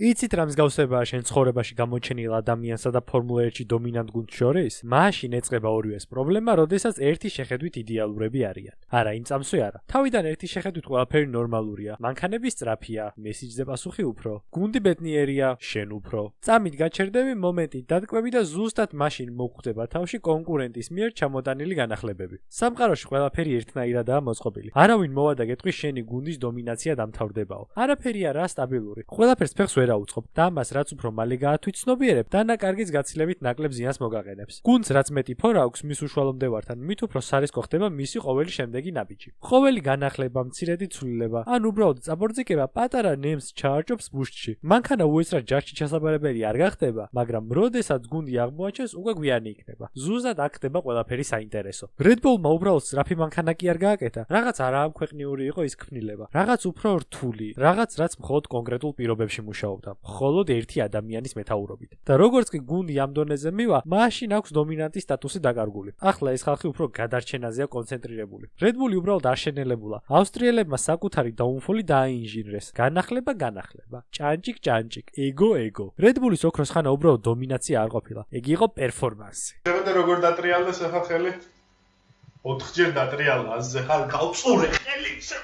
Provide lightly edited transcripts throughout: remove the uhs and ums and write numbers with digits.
იცით რა მსგავსებაა შენ ცხოვრებაში გამოჩენილ ადამიანსა და ფორმულა 1-ში დომინანტ გუნდს შორის? მაშინ ეწყება ორივეს პრობლემა, როდესაც ერთი შეხედვით იდეალურები არიან. არა, იმ წამსვე არა. თავიდან ერთი შეხედვით ყველაფერი ნორმალურია. მანქანები სწრაფია, მესიჯზე პასუხი უფრო. გუნდი ბედნიერია, შენ უფრო. წამით გაჩერდები, მომენტით დატკვები და ზუსტად მაშინ მოხვდება თავში კონკურენტის მიერ ჩამოტანილი განახლებები. სამყაროში ყველაფერი ერთნაირადაა მოწყობილი. არავინ მოვა და გეტყვის შენი გუნდის დომინაცია დამთავრდებაო. არაფერი არაა სტაბილური. ყველაფერს ფეხს ვერ აუწყობ და ამას რაც უფრო მალე გაათვითცნობიერებ, დანაკარგის გაცილებით ნაკლებ ზიანს მოგაყენებს. გუნდს რაც მეტი ფორა აქვს მის უშუალო მდევართან, მით უფრო სარისკო ხდება მისი ყოველი შემდეგი ნაბიჯი. ყოველი განახლება, მცირედი ცვლილება, ან უბრალოდ წაბორძიკება პატარა ნემს ჩაარჭობს ბუშტში. მანქანა უეცრად ჯარში ჩასაბარებელი არ გახდება, მაგრამ როდესაც გუნდი აღმოაჩენს, უკვე გვიანი იქნება. ზუსტად აქ ხდება ყველაფერი საინტერესო. Red Bull-მა უბრალოდ სწრაფი მანქანა კი არ გააკეთა, რაღაც არაამქვეყნიური იყო ის ქმნილება, რაღაც უფრო რთული, რაღაც რაც მხოლოდ კონკრეტულ პირობებში მუშაობდა, მხოლოდ ერთი ადამიანის მეთაურობით. და როგორც კი გუნდი ამ დონეზე მივა, მაშინ აქვს დომინანტის სტატუსი დაკარგული. ახლა ეს ხალხი უფრო გადარჩენაზეა კონცენტრირებული. Red Bull-ი უბრალოდ არ შენელებულა. ავსტრიელებმა საკუთარი დაუნფოლი დააინჟინრეს. განახლება, ჭანჭიკ, ეგო. Red Bull-ის ოქროს ხანა უბრალოდ დომინაცია არ ყოფილა. ეგ იყო პერფორმანსი. შევედე როგორ დატრიალდეს ახლა ხელი? 4-ჯერ დატრიალდა, ასე ხარ გავწურე ხელი ისე.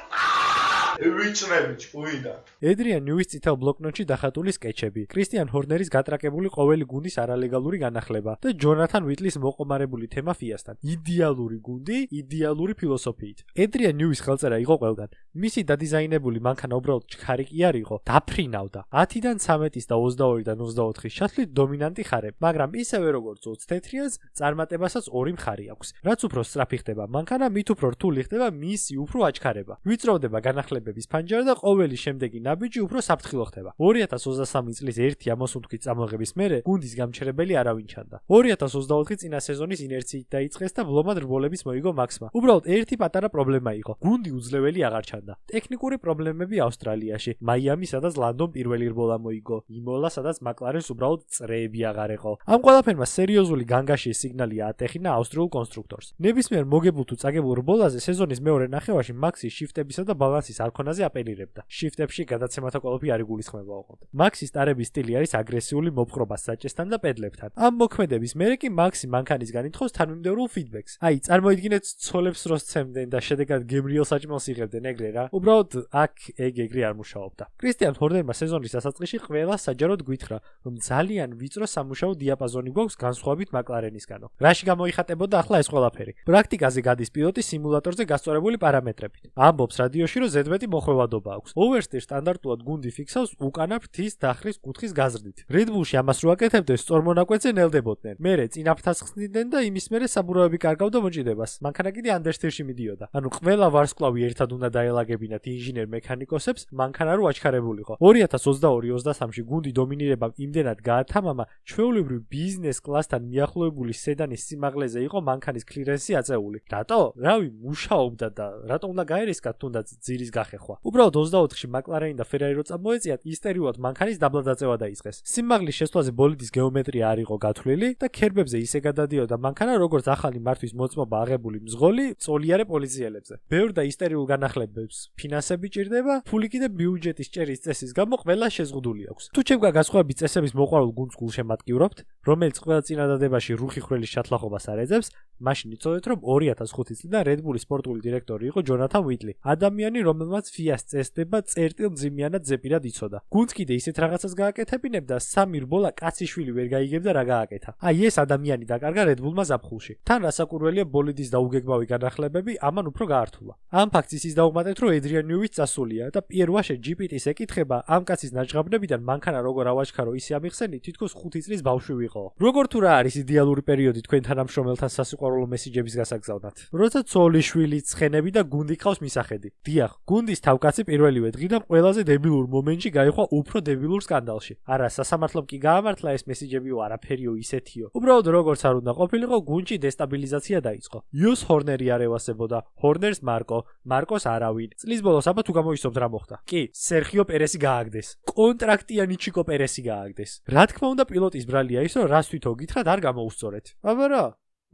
ვიჭრები ჭუიდა. Adrian Newey-ის წითელ ბლოკნოტში დახატული სკეჩები, კრისტიან ჰორნერის გატრაკებული ყოველი გუნდის არალეგალური განახლება და ჯონათან უიტლის მოყომარებული თემა ფიასთან. იდეალური გუნდი, იდეალური ფილოსოფიით. Adrian Newey-ის ხელწერა იყო ყველგან. მისი დადიზაინებული მანქანა უბრალოდ ჩქარი კი არ იყო, დაფრინავდა. 10-დან 13-ის და 22-დან 24-ის შათლით დომინანტი ხარებ, მაგრამ ისევე როგორც 20-თეთრიანს, წარმატებასაც ორი მხარი აქვს. რაც უფრო სწრაფი ხდება მანქანა, მით უფრო რთული ხდება მისი უფრო აჩქარება. ვიწროვდება განახლებების ფანჯარა და ყოველი შემდეგი ნაბიჯი უფრო საფრთხილო ხდება. 2023 წლის ერთი ამოსუნთქვის წამოღების მერე გუნდის გამჩერებელი არავინ ჩანდა. 2024 წინა სეზონის ინერციით დაიწყეს და ვლომად რბოლების მოიგო მაქსმა. უბრალოდ ერთი პატარა პრობლემა იყო. გუნდი უძლეველი აღარ ჩანდა. ტექნიკური პრობლემები ავსტრალიაში, მაიამი, სადაც ლანდომ პირველი რბოლა მოიგო, იმოლა, სადაც მაკლარენს უბრალოდ წრეები აღარ ეყო. ამ ყველაფერმა სერიოზული განგაშის სიგნალი აატეხინა ავსტრიულ კონსტრუქტორს. ნებისმიერ მოგებულ თუ წაგებულ რბოლაზე სეზონის მეორე ნახევარში მაქსის შიფტებისა და ბალანსის არქონაზე აპელირებდა. შიფტებში გადაცემათა კოლოფი არ იგულისხმება ოღონდ. მაქსის ტარების სტილი არის აგრესიული მოპყრობა საჭესთან და პედლებთან. ამ მოქმედების მერე კი მაქსი მანქანისგან ითხოვს თანმიმდევრულ ფიდბექს. აი, წარმოიდგინეთ ცოლებს როს ცემდნენ და შედეგად გემრიელ საჭმელს იღებდნენ ეგრე რა. უბრალოდ აქ ეგრე არ მუშაობდა. კრისტიან ჰორნერმა სეზონის დასაწყისში ყველა საჯაროდ გვითხრა, რომ ძალიან ვიწრო სამუშაო დიაპაზონი გვაქვს განსხვავებით მაკლარენისგანო. რაში გამოიხატებოდა ახლა ეს ყველაფერი? პრაქტიკაზე გადის პილოტი სიმულატორზე გასწორებული პარამეტრებით. ამბობს რადიოში, რომ ზედმეტი მოხვევადობა აქვს. ოვერსტირ სტანდარტულად გუნდი ფიქსავს უკანა ფრთის დახვრის კუთხის გაზრდით. Red Bull-ში ამას რო აკეთებდნენ, სწორმონაკვეთზე ნელდებოდნენ. მერე წინაფრთას ხსნიდნენ და იმის მერე საბურავები კარგავდა მოჭიდებას. მანქანა კიდე ანდერსტირში მიდიოდა. ანუ ყველა ვარსკვლავი ერთად უნდა დაელაგებინათ ინჟინერ მექანიკოსებს, მანქანა რო აჩქარებულიყო. 2022-23-ში გუნდი დომინირებამ იმდენად გაათამამა, ჩვეულებრივ ბიზნეს კლასთან მიახლოებული სედანის სიმაღლეზე იყო მანქანის კლირენსი აწეული. რატო? რავი, მუშაობდა და რატომ უნდა გაერისკათ თუნდაც ძირის გახეხვა. უბრალოდ 24-ში მაკლარენი და ფერარი რო წამოეწიათ, ისტერიულად მანქანის დაბლა დაწევა დაიწყეს. სიმაღლის შესვლაზე ბოლიდის გეომეტრია არ იყო გათვლილი და ქერბებზე ისე გადადიოდა მანქანა, როგორც ახალი მართვის მოწმობა აღებული მძღოლი წოლიარე პოლიციელებზე. ბევრ და ისტერიულ განახლებებს ფინანსები ჭირდება, ფული კიდე ბიუჯეტის ჭერის წესის გამო ყველა შეზღუდული აქვს. თუ ჩემგან განსხვავებით წესების მოყვარულ გუნდს გულშემატკივრობთ, რომელიც ყველა წინადადებაში რუხი ხვრელის შათლახობას არ ეძებს, მაშინ იცოდეთ, რომ 2005 წლიდან Red Bull-ის სპორტული დირექტორი იყო ჯონათან უიტლი. ადამიანი, რომელმაც FIA-ს წესდება წერტილ-მძიმიანად ზეპირად იცოდა. გუნდს კიდე ისეთ რაღაცას გააკეთებინებდა, სამი რბოლა კაციშვილი ვერ გაიგებდა რა გააკეთა. აი ეს ადამიანი დაკარგა Red Bull-მა ზაფხულში. თან რასაკურველია ბოლიდის დაუგეგმავი განახლებები, ამან უფრო გაართულა. ამ ფაქტს ის დავუმატეთ, რომ Adrian Newey წასულია და Pierre Wache GPT-ს ეკითხება, ამ კაცის ნაჭღაბნებიდან მანქანა როგორ ავაჩქარო ისე ამიხსენი, თითქოს 5 წლის ბავშვი ვიყო. როგორ თუ რა არის იდეალური პერიოდი თქვენ თანამშრომელთან სასიყვარულო მესიჯების გასაგზავნად? როცა ცოლიშვილი, ცხენები და გუნდი ყავს მისახედი. დიახ, გუნდის თავკაცი პირველივე დღიდან ყველაზე დებილურ მომენტში გაიხვა უფრო დებილურ სკანდალში. არა, სასამართლომ კი გაამართლა ეს მესიჯებიო, არაფერიო ისეთიო. უბრალოდ როგორც არ უნდა ყოფილიყო, გუნდში დესტაბილიზაცია დაიწყო. იოს ჰორნერი არ ევასებოდა, ჰორნერს მარკოს არავინ. წლის ბოლოს აბა თუ გამოიცნობთ რა მოხდა? კი, სერხიო პერესი გააგდეს. კონტრაქტიანი ჩიკო პერესი გააგდეს. რა თქმა უნდა, პილოტის ბრალია ის, რომ რას თვითონ გითხრათ არ გამოუსწორეთ. აბა რა?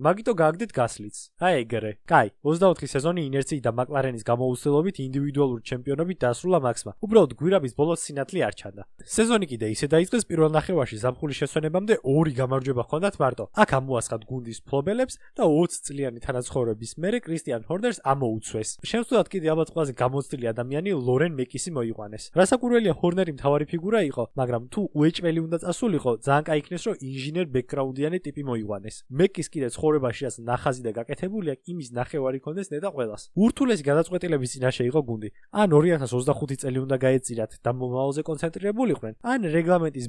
მაგიტო გააგდეთ გასლიც. აი ეგრე. კაი, 24 სეზონი ინერციით და მაკლარენის გამოუცდელობით ინდივიდუალური ჩემპიონობით დასრულა მაქსმა. უბრალოდ გვირაბის ბოლოს სინათლე არ ჩანდა. სეზონი კიდე ისე დაიწყეს პირველ ნახევარში ზაფხულის შესვენებამდე 2 გამარჯვება ჰქონდათ მარტო. აქ ამოასხათ გუნდის ფლობელებს და 20 წლიანი თანაცხოვრების მერე კრისტიან ჰორნერს ამოუცვეს. შემსვლელად კიდე ალბათ ყველაზე გამოცდილი ადამიანი ლორენ მეკისი მოიყვანეს. რასაკვირველია ჰორნერი მთავარი ფიგურა იყო, მაგრამ თუ უეჭველი უნდა წასულიყო, ძალიან კაი იქნეს რომ ინჟინერ ბექგრაუნდიანი ტიპი მოიყვანეს. მეკის კიდე ცხოვრებაში რაც ნახაზი და გაკეთებული აქვს, იმის ნახევარი ქონდეს ნეტა ყველას. ურთულესი გადაწყვეტილების წინაშე იყო გუნდი. ან 2025 წელი უნდა გაეწირათ და მომავალზე კონცენტრირებულიყვნენ, ან რეგლამენტის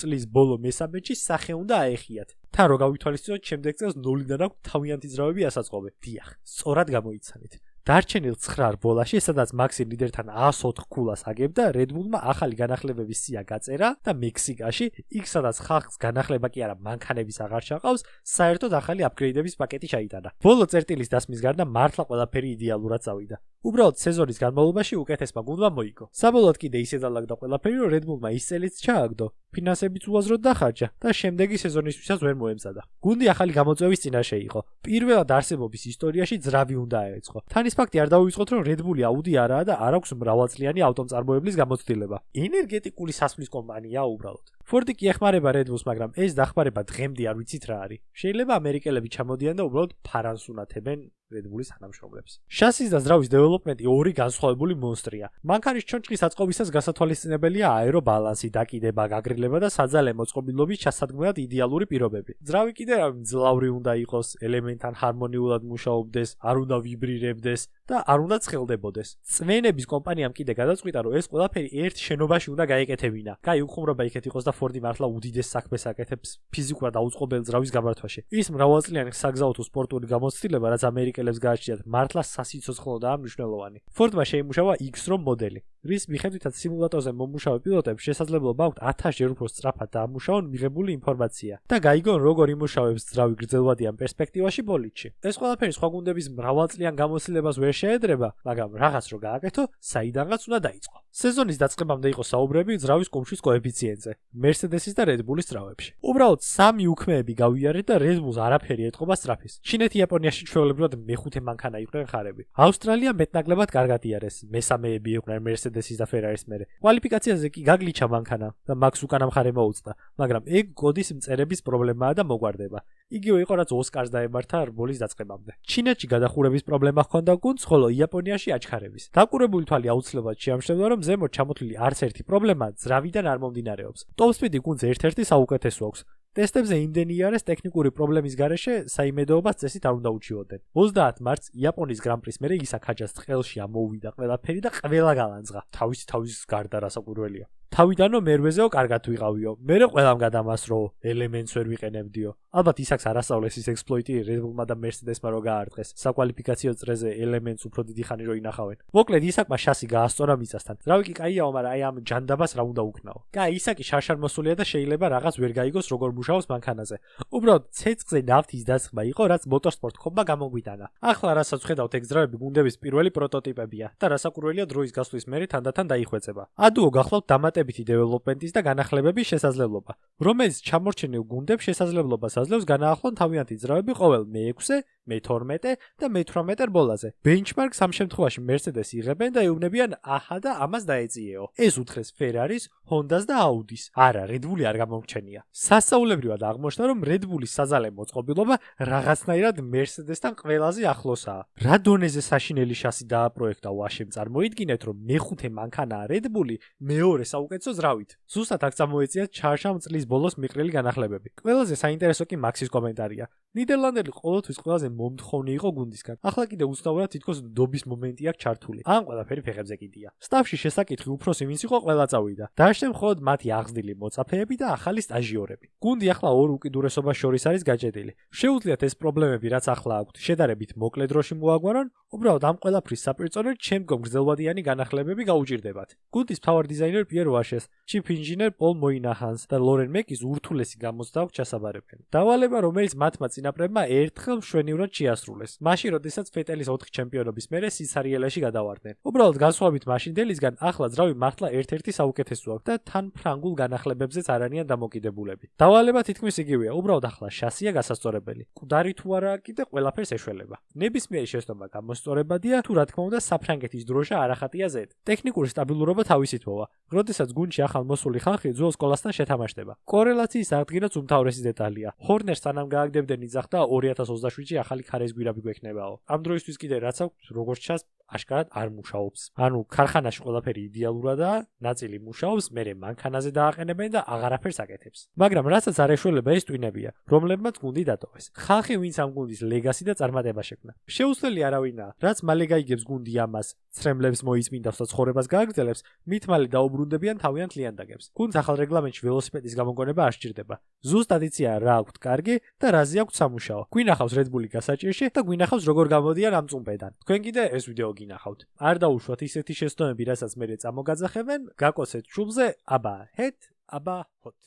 წლის ბოლო მესამეჯში სახე უნდა აეხიათ. თან რო გავითვალისწინოთ, შემდეგ წელს 0-დან აქვს თავიანთი ძრავები ასაწყობე. დიახ, სწორად გამოიცანით. დარჩენილ 9 ბოლაში, სადაც მაქსი ლიდერთან 104 ქულას აგებდა, Red Bull-მა ახალი განახლებების სია გაწერა და მექსიკაში, იქ სადაც ხალხს განახლება კი არა, მანქანების აღარ ჩაყავს, საერთოდ ახალი აპგრეიდების პაკეტი ჩაიტანა. ბოლო წერტილის დასმის გარდა მართლა ყველაფერი იდეალურად წავიდა. უბრალოდ სეზონის განმავლობაში უკეთესმა გუნდმა მოიგო. საბოლოოდ კიდე ისე დალაგდა ყველაფერი, რომ Red Bull-მა ის წელიც ჩააგდო, ფინანსებიც უაზროდ დახარჯა და შემდეგი სეზონისთვისაც ვერ მოემზადა. გუნდი ახალი გამოწვევის წინაშე იყო. პირველად არსებობის ისტორიაში ძრავი უნდა აეწყო. ის ფაქტი არ დავიწყოთ, რომ Red Bull-ი Audi არაა და არ აქვს მრავალწლიანი ავტომწარმოებლის გამოცდილება. ენერგეტიკული სასმლის კომპანია უბრალოდ. Ford-ი კი ეხმარება Red Bull-ს, მაგრამ ეს დახმარება დღემდე არ ვიცით რა არის. შეიძლება ამერიკელები ჩამოდიან და უბრალოდ ფარანს უნათებენ Red Bull-ის თანამშრომლებს. შასის და ძრავის დეველოპმენტი ორი განსხვავებული მონსტრია. მანქანის ჩონჩხის აწყობისას გასათვალისწინებელია აერობალანსი, დაკიდება, გაგრილება და საძალე მოწყობილობის ჩასადგმელად იდეალური პირობები. ძრავი კიდე მძლავრი უნდა იყოს, ელემენტთან ჰარმონიულად მუშაობდეს, არ უნდა ვიბრირებდეს და არ უნდა ცხელდებოდეს. წვენების კომპანიამ კიდე გადაწყვიტა, რომ ეს ყველაფერი ერთ შენობაში უნდა გაეკეთებინა. კაი, უხუმრობა იქეთ იყოს და Ford-ი მართლა უდიდეს საქმეს აკეთებს ფიზიკურად აუწყობელ ძრავის გამართვაში. ის მრავალწლიანი საგზაო თუ სპორტული გამოცდილება, რაც ამერიკელებს გააჩნიათ, მართლა სასიცოცხლოდაა მნიშვნელოვანი. Ford-მა შეიმუშავა X-Rom მოდელი, რის მიხედვითაც სიმულატორზე მომუშავე პილოტებს შესაძლებლობა აქვთ 1000 ჯერ უფრო სწრაფად დაამუშავონ მიღებული ინფორმაცია და გაიგონ როგორ იმუშავებს ძრავი გრძელვადიან პერსპექტივაში ბოლიდში. ეს ყველაფერი სხვა გუნდების მრავალწლიან გამოცდილებას ვერ შეედრება, მაგრამ რაღაც რო გააკეთო, საიდანღაც უნდა დაიწყო. სეზონის დაწყებამდე იყო საუბრები ძრავის კუმშვის კოეფიციენტზე, Mercedes-ის და Red Bull-ის ძრავებში. უბრალოდ 3 უქმეები გავიარეთ და Red Bull-ს არაფერი ეთყობა სწრაფის. ჩინეთი იაპონიაში ჩვეულებრივად მეხუთე მანქანა იყვნენ ხარები. ავსტრალია მეტნაკლებად კარგად იარეს, მესამეები იყვნენ Mercedes-ის და Ferrari-ის მერე. კვალიფიკაციაზე კი გაგლიჩა მანქანა და Max უკანა მხარე მოუწდა, მაგრამ ეგ გოდის მწერების პრობლემაა და მოგვარდება. იგივე იყო რაც ოსკარს დაემართა რბოლის დაწყებამდე. ჩინეთში გადახურების პრობლემა ჰქონდა გუნდს, ხოლო იაპონიაში აჩქარების. დაკვირვებული თვალი აუცილებლად შეამჩნევდა, რომ ზემოთ ჩამოთვლილი არც ერთი პრობლემა ძრავიდან არ მომდინარეობს. ტოპსპიდი გუნდს ერთ-ერთი საუკეთესო აქვს. ტესტებზე იმდენი იარეს ტექნიკური პრობლემის გარეშე საიმედოობას წესით არ უნდა უჩიოდნენ. 30 მარტს იაპონიის გრან-პრის მერე ისაკაჯას წყელში ამოუვიდა ყველაფერი და ყველა galანძღა. თავის გარდა რასაკვირველია. თავიდანო მერვეზეო კარგად ვიყავიო. მერე ყველამ გადამასრო, ელემენტს ვერ ვიყენებდიო. ალბათ ისაკს არასწავლეს ის ექსპლოიტი Red Bull-მა და Mercedes-მა რო გაარტყეს. საკვალიფიკაციო წრეზე ელემენტს უფრო დიდი ხანი რო ინახავენ. მოკლედ ისაკმა შასი გაასწორა მიწასთან. ძრავი კი კაიაო, მაგრამ აი ამ ჯანდაბას რა უნდა უკნაო. კაი, ისაკი შარშარმოსულია და შეიძლება რაღაც ვერ გაიგოს როგორ მუშაობს მანქანაზე. უბრალოდ ცეცხლზე ნავთის დასხმა იყო, რაც motorsport ხომმა გამოგვიტანა. ახლა რასაც ხედავთ, ეგ ძრავები გუნდების პირველი პროტოტიპებია და რასაკვირველია დროის გასვლის მერე თანდათან დაიხვეწება. ადუო გახლავთ დამატებითი დეველოპმენტის და განახლებების შესაძლებლობა, რომელიც ჩამორჩენილ გუნდებს შესაძლებლობას აძლევს განაახლონ თავიანთი ძრავები ყოველ მე-6, მე-12 და მე-18 რბოლაზე. Benchmark-ს ამ შემთხვევაში Mercedes იღებენ და ეუბნებიან აჰა და ამას დაეწიეო. ეს უთხრეს Ferrari-ს, Honda-ს და Audi-ს. არა, Red Bull-ი არ გამორჩენია. სასწაულებრივად აღმოჩნდა, რომ Red Bull-ის საზალე მოწყობილობა რაღაცნაირად Mercedes-თან ყველაზე ახლოსაა. რა დონეზე საშინელი შასი დააპროექტა ვაშემ, წარმოიდგინეთ, რომ მეხუთე მანქანაა Red Bull-ი მეორე საუკეთესო ძრავით. ზუსტად აქ წამოეწიათ ჩარშამ წლის ბოლოს მიყრილი განახლებები. ყველაზე საინტერესო კი Max-ის კომენტარია. ნიდერლანდელი ყოველთვის ყველაზე მომთხოვნი იყო გუნდისგან. ახლა კიდე უცნაურად თითქოს დობის მომენტი აქვს ჩართული. ამ ყველაფერი ფეხებზე კიდია. სტაფში შესაკითხი უფროსი ვინც იყო ყველა წავიდა. დააშენ მხოლოდ მათი აღზრდილი მოწაფეები და ახალი სტაჟიორები. გუნდი ახლა ორ უკიდურესობას შორის არის გაჭედილი. შეუძლიათ ეს პრობლემები, რაც ახლა აქვთ, შედარებით მოკლე დროში მოაგვარონ, უბრალოდ ამ ყველაფრის საპირწონედ შემდგომ გრძელვადიანი განახლებები გაუჭირდებათ. გუნდის მთავარ დიზაინერ Pierre Vaches, chief engineer Paul Moynihan's და Lauren Mack's ურთულესი გამოცდა აქვს ჩასაბარებენ. დავალება, რომელიც მათმა მოწინააღმდეგეებმა ერთხელ მშვენივრად შეასრულეს. მაშინ, როდესაც ფეტელის 4 ჩემპიონობის მერე სიცარიელაში გადავარდნენ. უბრალოდ განსხვავებით მაშინდელისგან, ახლა ძრავი მართლა ერთ-ერთი საუკეთესო აქვს და თან ფრანგულ განახლებებზეც არანიან დამოკიდებულები. დავალება თითქმის იგივეა, უბრალოდ ახლა შასია გასასწორებელი. მკვდარი თუ არა კიდე ყველაფერს ეშველება. ნებისმიერი შეცდომა გამოსწორებადია, თუ რა თქმა უნდა საფრანგეთის დროშა არ ახატია ზედ. ტექნიკური სტაბილურობა თავისით მოვა. როდესაც გუნდში ახალ მოსული ხალხი ძველ სკოლასთან შეთამაშდება. კორელაციის აღდგენაც უმთავრესი დეტალია. ჰორნერს სანამ გააგდებდნენ იძახდა 2027-ში ახალი ქარის გვირაბი გვექნებაო. ამ დროისთვის კიდე რაც აქვს, როგორც ჩანს, აშკარად არ მუშაობს. ანუ ქარხანაში ყველაფერი იდეალურადაა, ნაწილი მუშაობს, მერე მანქანაზე დააყენებენ და აღარაფერს აკეთებს. მაგრამ რასაც არ ეშველება ეს ტვინებია, რომლებმაც გუნდი დატოვეს. ხალხი ვინც ამ გუნდის ლეგასი და წარმატება შექმნა. შეუცვლელი არავინაა, რაც მალე გაიგებს გუნდი ამას, ცრემლებს მოიწმინდავს და ცხოვრებას გააგრძელებს, მით მალე დაუბრუნდებიან თავიანთ ლიანდაგებს. გუნდს ახალ რეგლამენტში ველოსიპედის გამოგონება არ სჭირდება. ზუსტად იციან რა აქვთ კარგი და რაზე აქვთ სამუშაო. გვინახავს Red Bull-ი გასაჭირში და გვინახავს როგორ გამოდიან ამ წუმპედან. თქვენ კიდე ეს ვიდეო გინახავთ. არ დაუშვათ ისეთი შეცდომები, რასაც მერე წამოგაძახებენ, გაკოცეთ ჩუბზე, აბა ჰეთ, აბა ჰოთ.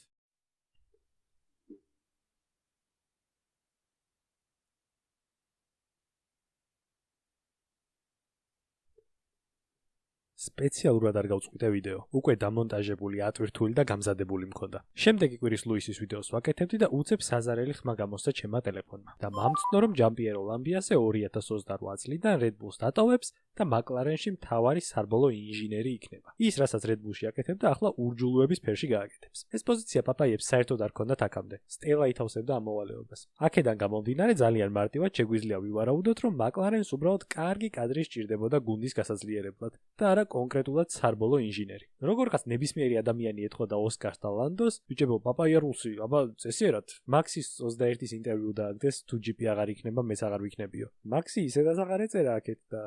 სპეციალურად არ გავწყვიტე ვიდეო. უკვე დამონტაჟებული, ატვირთული და გამზადებული მქონდა. შემდეგი კვირის ლუისის ვიდეოს ვაკეთებდი და უცებ საზარელი ხმა გამოსცა ჩემმა ტელეფონმა. და მამცნო რომ ჯამპიერო ლამბიასე 2028 წლიდან Red Bull-ს დატოვებს და McLaren-ში მთავარი საბოლოო ინჟინერი იქნება. ის, რასაც Red Bull-ში აკეთებდა, ახლა ურჯულუების სფეროში გააკეთებს. ეს პოზიცია პაპაიებს საერთოდ არ ქონდათ აქამდე. სტელა ითავსებდა ამ მოვალეობას. აქედან გამომდინარე ძალიან მარტივად შეგვიძლია ვივარაუდოთ, რომ McLaren-ს უბრალოდ კარგი კადრი სჭირდებოდა გუნდის გასაძლიერებლად და არა კონკრეტულად საბოლოო ინჟინერი. როგორღაც ნებისმიერი ადამიანი ეთყოდა ოსკარს და ლანდოს, ბიჭებო, პაპაია რუსი, აბა წესიერად. მაქსის 21-ის ინტერვიუ დააგდეს, თუ GP აღარ იქნება, მეც აღარ ვიქნებიო. მაქსი ისედაც აღარ ეწერა აქეთ და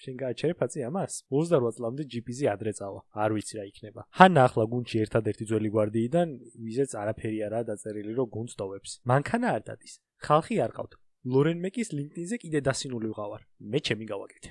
შენ გააჩერებ აწი ამას? 28 წლამდე GP-ზე ადრე წავა. არ ვიცი რა იქნება. ჰანა ახლა გუნდში ერთადერთი ძველი გვარდიიდან, ვიზეც არაფერი არაა დაწერილი, რომ გუნდს ტოვებს. მანქანა არ დადის. ხალხი არ ყავთ. ლორენ მეკის LinkedIn-ზე კიდე დასინული ვყავარ. მე ჩემი გავაკეთე.